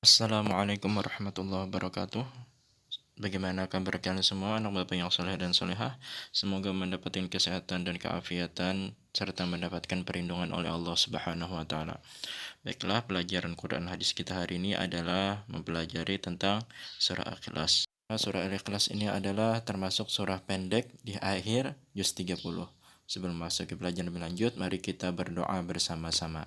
Assalamualaikum warahmatullahi wabarakatuh. Bagaimana kabar kalian semua, anak bapak yang soleh dan solehah? Semoga mendapatkan kesehatan dan keafiatan serta mendapatkan perlindungan oleh Allah Subhanahu wa taala. Baiklah, pelajaran Quran hadis kita hari ini adalah mempelajari tentang surah Al-Ikhlas. Surah Al-Ikhlas ini adalah termasuk surah pendek di akhir juz 30. Sebelum masuk ke pelajaran lebih lanjut, mari kita berdoa bersama-sama.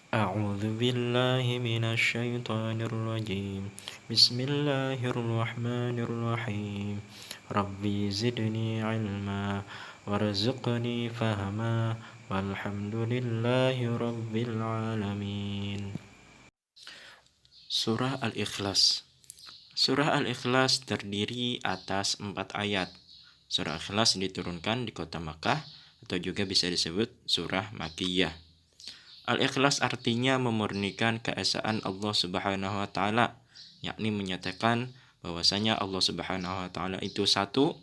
A'udzu billahi minasy syaithanir rajim. Bismillahirrahmanirrahim. Rabbi zidni ilma warzuqni fahma walhamdulillahi rabbil alamin. Surah Al-Ikhlas. Surah Al-Ikhlas terdiri atas 4 ayat. Surah Al-Ikhlas diturunkan di kota Makkah atau juga bisa disebut surah Makkiyah. Al-Ikhlas artinya memurnikan keesaan Allah Subhanahu wa taala, yakni menyatakan bahwasanya Allah Subhanahu wa taala itu satu,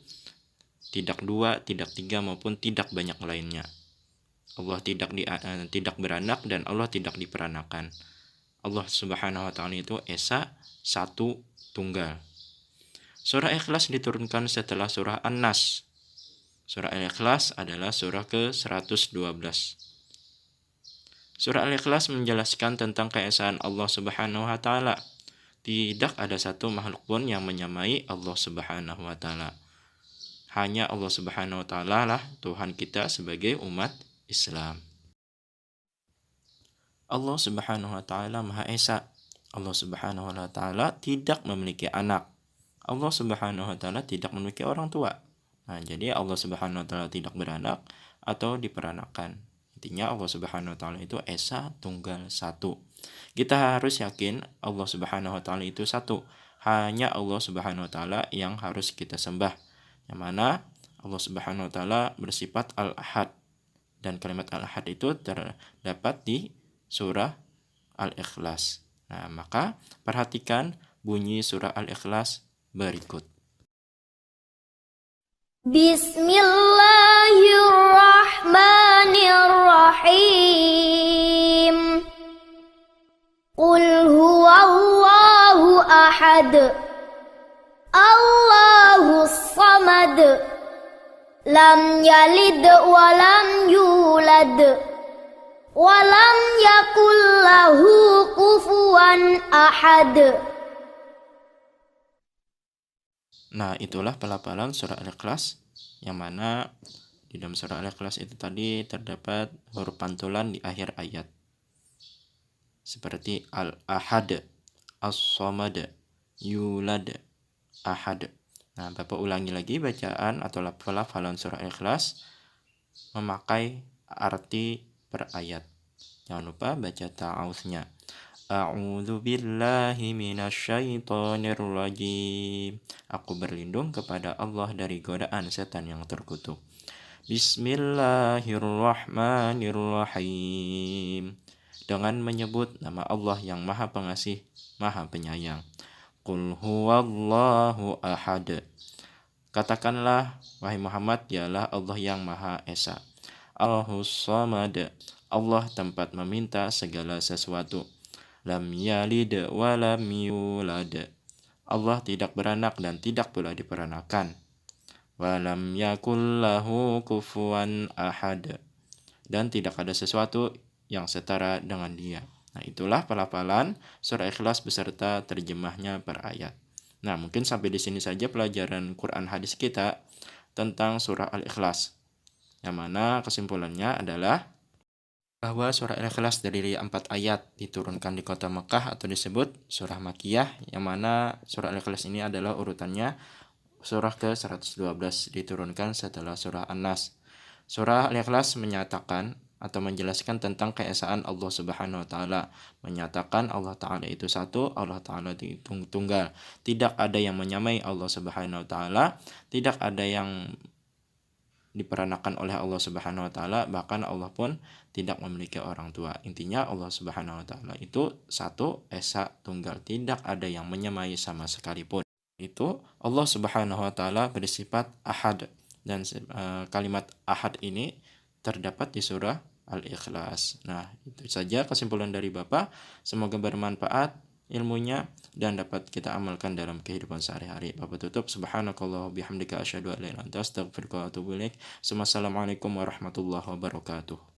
tidak dua, tidak tiga maupun tidak banyak lainnya. Allah tidak beranak dan Allah tidak diperanakan. Allah Subhanahu wa taala itu esa, satu, tunggal. Surah Ikhlas diturunkan setelah surah An-Nas. Surah Al-Ikhlas adalah surah ke-112. Surah Al-Ikhlas menjelaskan tentang keesaan Allah Subhanahu wa taala. Tidak ada satu makhluk pun yang menyamai Allah Subhanahu wa taala. Hanya Allah Subhanahu wa taala lah Tuhan kita sebagai umat Islam. Allah Subhanahu wa taala Maha Esa. Allah Subhanahu wa taala tidak memiliki anak. Allah Subhanahu wa taala tidak memiliki orang tua. Nah, jadi Allah Subhanahu wa taala tidak beranak atau diperanakan. Intinya Allah Subhanahu wa taala itu esa, tunggal, satu. Kita harus yakin Allah Subhanahu wa taala itu satu. Hanya Allah Subhanahu wa taala yang harus kita sembah. Yang mana Allah Subhanahu wa taala bersifat Al-Ahad. Dan kalimat Al-Ahad itu terdapat di surah Al-Ikhlas. Nah, maka perhatikan bunyi surah Al-Ikhlas berikut. Bismillahirrahmanirrahim. Qul huwallahu ahad. Allahus samad. Lam yalid wa lam yulad. Wa lam yakul lahu kufuwan ahad. Nah, itulah pelafalan surah Al-Ikhlas, yang mana di dalam surah Al-Ikhlas itu tadi terdapat huruf pantulan di akhir ayat. Seperti Al-Ahad, As-Samad, Yulad, Ahad. Nah, Bapak ulangi lagi bacaan atau pelafalan surah Al-Ikhlas memakai arti per ayat. Jangan lupa baca ta'awudznya. A'udzu billahi minasyaitonir rajim. Aku berlindung kepada Allah dari godaan setan yang terkutuk. Bismillahirrahmanirrahim. Dengan menyebut nama Allah yang Maha Pengasih, Maha Penyayang. Qul huwallahu ahad. Katakanlah, wahai Muhammad, dialah Allah yang Maha Esa. Allahus samad. Allah tempat meminta segala sesuatu. Lam yalid wa lam yulad. Allah tidak beranak dan tidak pula diperanakan. Wa lam yakul lahu kufuwan ahad. Dan tidak ada sesuatu yang setara dengan dia. Nah, itulah pelafalan surah Ikhlas beserta terjemahnya per ayat. Nah, mungkin sampai di sini saja pelajaran Quran hadis kita tentang surah Al-Ikhlas. Yang mana kesimpulannya adalah bahwa surah Al-Ikhlas dari 4 ayat diturunkan di kota Mekah atau disebut surah Makkiyah, yang mana surah Al-Ikhlas ini adalah urutannya surah ke-112 diturunkan setelah surah An-Nas. Surah Al-Ikhlas menyatakan atau menjelaskan tentang keesaan Allah Subhanahu wa taala, menyatakan Allah taala itu satu, Allah taala itu tunggal. Tidak ada yang menyamai Allah Subhanahu wa taala, tidak ada yang diperanakan oleh Allah Subhanahu wa taala, bahkan Allah pun tidak memiliki orang tua. Intinya Allah Subhanahu wa taala itu satu, esa, tunggal, tidak ada yang menyamai sama sekalipun. Itu Allah Subhanahu wa taala bersifat ahad, dan kalimat ahad ini terdapat di surah Al-Ikhlas. Nah, itu saja kesimpulan dari Bapak. Semoga bermanfaat ilmunya dan dapat kita amalkan dalam kehidupan sehari-hari. Bapak tutup, subhanakallah bihamdika asyhadu an la ilaha illa anta astaghfiruka wa atubu ilaik. Assalamualaikum warahmatullahi wabarakatuh.